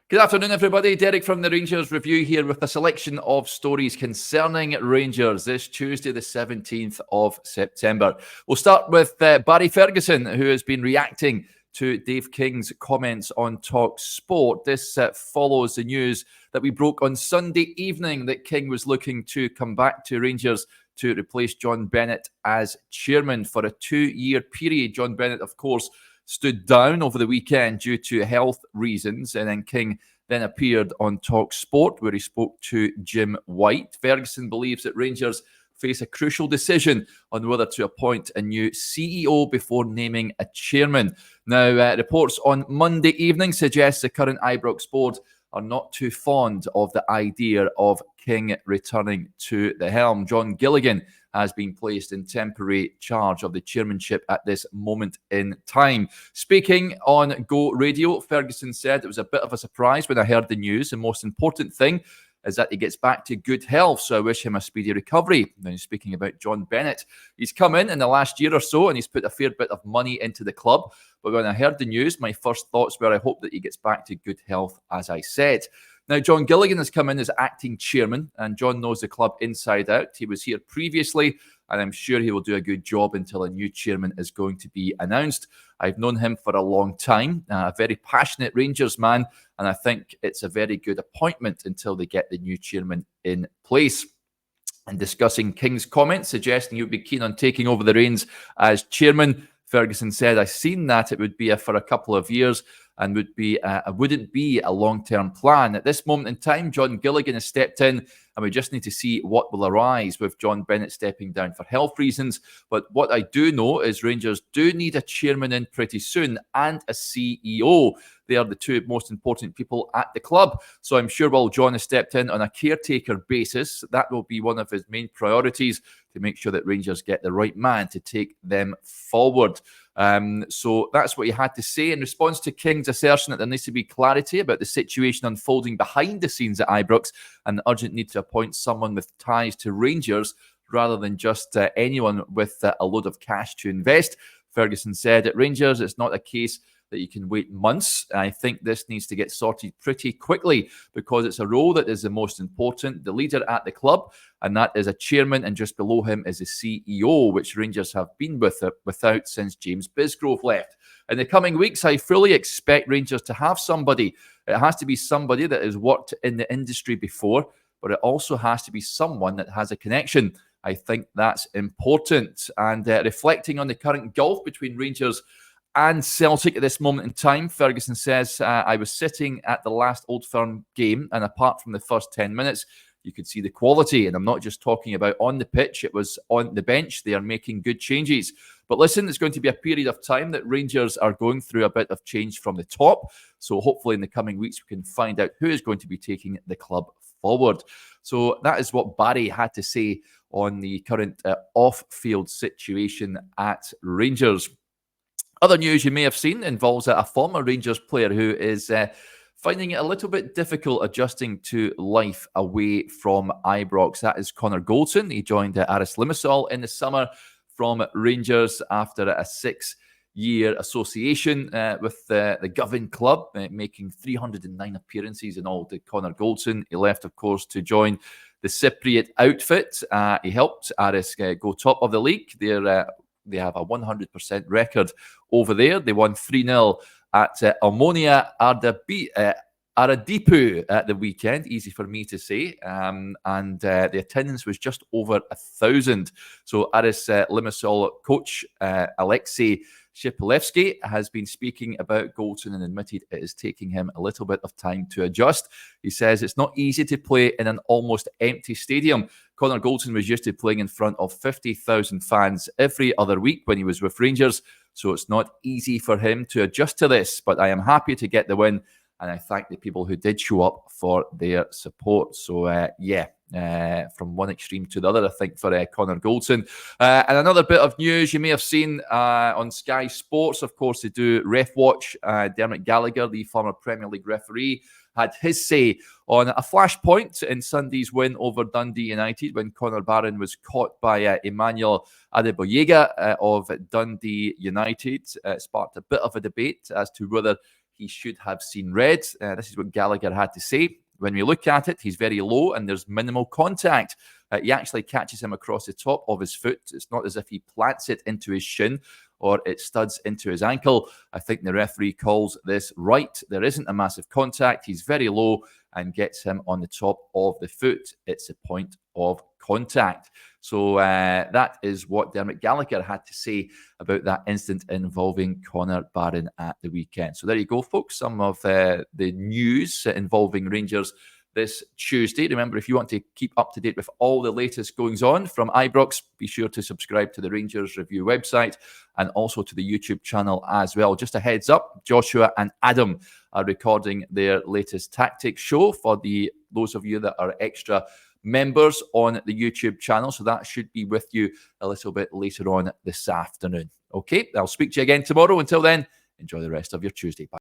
Good afternoon, everybody. Derek from the Rangers Review here with a selection of stories concerning Rangers this Tuesday, the 17th of September. We'll start with Barry Ferguson, who has been reacting to Dave King's comments on Talk Sport. This follows the news that we broke on Sunday evening that King was looking to come back to Rangers to replace John Bennett as chairman for a 2-year period. John Bennett, of course, stood down over the weekend due to health reasons, and then King then appeared on Talk Sport where he spoke to Jim White. Ferguson believes that Rangers face a crucial decision on whether to appoint a new CEO before naming a chairman. Now, reports on Monday evening suggest the current Ibrox board are not too fond of the idea of King returning to the helm. John Gilligan has been placed in temporary charge of the chairmanship at this moment in time. Speaking on Go Radio, Ferguson said it was a bit of a surprise when I heard the news. The most important thing is that he gets back to good health, so I wish him a speedy recovery. Now, speaking about John Bennett, he's come in the last year or so and he's put a fair bit of money into the club. But when I heard the news, my first thoughts were I hope that he gets back to good health, as I said. Now, John Gilligan has come in as acting chairman, and John knows the club inside out. He was here previously, and I'm sure he will do a good job until a new chairman is going to be announced. I've known him for a long time, a very passionate Rangers man, and I think it's a very good appointment until they get the new chairman in place. And discussing King's comments, suggesting he would be keen on taking over the reins as chairman, Ferguson said, I've seen that it would be for a couple of years and wouldn't be a long-term plan. At this moment in time, John Gilligan has stepped in, and we just need to see what will arise with John Bennett stepping down for health reasons. But what I do know is Rangers do need a chairman in pretty soon and a CEO. They are the two most important people at the club. So I'm sure while John has stepped in on a caretaker basis, that will be one of his main priorities to make sure that Rangers get the right man to take them forward. So that's what he had to say in response to King's assertion that there needs to be clarity about the situation unfolding behind the scenes at Ibrox and the urgent need to appoint someone with ties to Rangers rather than just anyone with a load of cash to invest. Ferguson said at Rangers, it's not a case that you can wait months. I think this needs to get sorted pretty quickly because it's a role that is the most important, the leader at the club, and that is a chairman, and just below him is a CEO, which Rangers have been without since James Bisgrove left. In the coming weeks, I fully expect Rangers to have somebody. It has to be somebody that has worked in the industry before, but it also has to be someone that has a connection. I think that's important. And reflecting on the current gulf between Rangers and Celtic at this moment in time, Ferguson says, I was sitting at the last Old Firm game, and apart from the first 10 minutes, you could see the quality. And I'm not just talking about on the pitch, it was on the bench. They are making good changes. But listen, it's going to be a period of time that Rangers are going through a bit of change from the top. So hopefully in the coming weeks, we can find out who is going to be taking the club forward. So that is what Barry had to say on the current off-field situation at Rangers. Other news you may have seen involves a former Rangers player who is finding it a little bit difficult adjusting to life away from Ibrox. That is Connor Goldson. He joined Aris Limassol in the summer from Rangers after a 6-year association with the Govan club, making 309 appearances in all to Connor Goldson. He left, of course, to join the Cypriot outfit. He helped Aris go top of the league. They have a 100% record over there. They won 3-0 at Omonia Aradipu at the weekend. Easy for me to say. And the attendance was just over 1,000. So Aris Limassol coach Alexei Shipolevsky has been speaking about Goldson and admitted it is taking him a little bit of time to adjust. He says it's not easy to play in an almost empty stadium. Connor Goldson was used to playing in front of 50,000 fans every other week when he was with Rangers, so it's not easy for him to adjust to this, but I am happy to get the win, and I thank the people who did show up for their support. So, from one extreme to the other, I think, for Connor Goldson. And another bit of news you may have seen on Sky Sports, of course, they do Ref Watch. Dermot Gallagher, the former Premier League referee, had his say on a flashpoint in Sunday's win over Dundee United when Conor Barron was caught by Emmanuel Adebayoga of Dundee United. Sparked a bit of a debate as to whether he should have seen red. This is what Gallagher had to say. When we look at it, he's very low and there's minimal contact. He actually catches him across the top of his foot. It's not as if he plants it into his shin or it studs into his ankle. I think the referee calls this right. There isn't a massive contact. He's very low and gets him on the top of the foot. It's a point of contact. So that is what Dermot Gallagher had to say about that incident involving Connor Barron at the weekend. So there you go, folks. Some of the news involving Rangers this Tuesday. Remember, if you want to keep up to date with all the latest goings on from Ibrox, be sure to subscribe to the Rangers Review website and also to the YouTube channel as well. Just a heads up, Joshua and Adam are recording their latest tactics show for those of you that are extra members on the YouTube channel. So that should be with you a little bit later on this afternoon. Okay, I'll speak to you again tomorrow. Until then, enjoy the rest of your Tuesday. Bye.